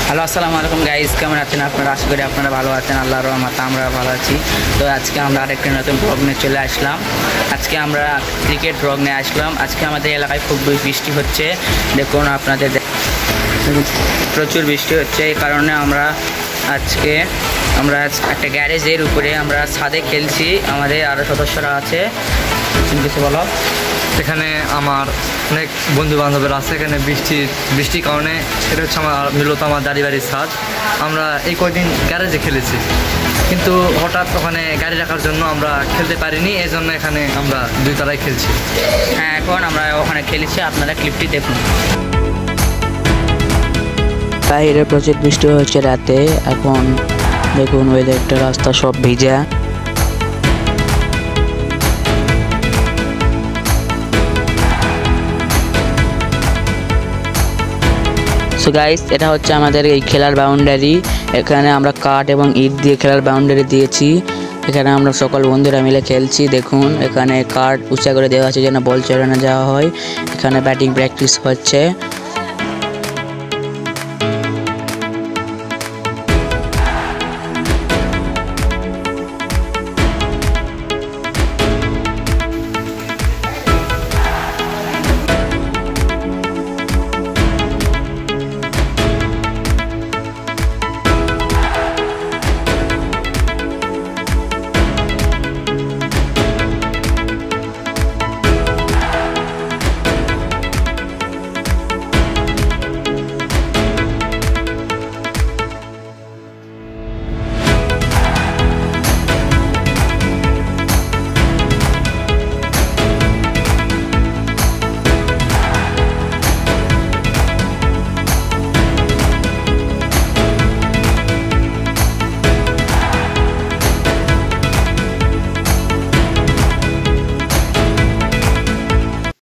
Hello, আসসালামু আলাইকুম guys, কেমন আছেন আপনারা? আশা করি আপনারা ভালো আছেন। আল্লাহর রহমতে আমরা ভালো আছি। তো আজকে আমরা আরেকটি নতুন ব্লগ নিয়ে চলে আসলাম। আজকে আমরা ক্রিকেট ব্লগ নিয়ে আসলাম। আজকে আমাদের এলাকায় খুব বৃষ্টি হচ্ছে। দেখুন আপনাদের প্রচুর বৃষ্টি হচ্ছে। এই কারণে আমরা আজকে একটা গ্যারেজের উপরে আমরা ছাদে খেলছি। আমাদের আরও সদস্যরা আছে, কিছু বলো। এখানে আমার অনেক বন্ধু বান্ধবেরা আছে। এখানে বৃষ্টির কারণে এটা হচ্ছে মূলত আমার দাদি বাড়ির ছাদ। আমরা এই কয়েকদিন গ্যারেজে খেলেছি, কিন্তু হঠাৎ ওখানে গাড়ি রাখার জন্য আমরা খেলতে পারিনি। এই জন্য এখানে আমরা দুই তলায় খেলছি। হ্যাঁ, এখন আমরা ওখানে খেলেছি, আপনারা ক্লিপটি দেখুন। বাইরে প্রচুর বৃষ্টি হচ্ছে রাতে। এখন দেখুন ওয়েদারটা, রাস্তা সব ভিজা। সো গাইস, এটা হচ্ছে আমাদের এই খেলার বাউন্ডারি। এখানে আমরা কাঠ এবং ইট দিয়ে খেলার বাউন্ডারি দিয়েছি। এখানে আমরা সকল বন্ধুরা মিলে খেলছি। দেখুন এখানে কাঠ উঁচা করে দেওয়া আছে যেন বল চড়ানো যাওয়া হয়। এখানে ব্যাটিং প্র্যাকটিস হচ্ছে।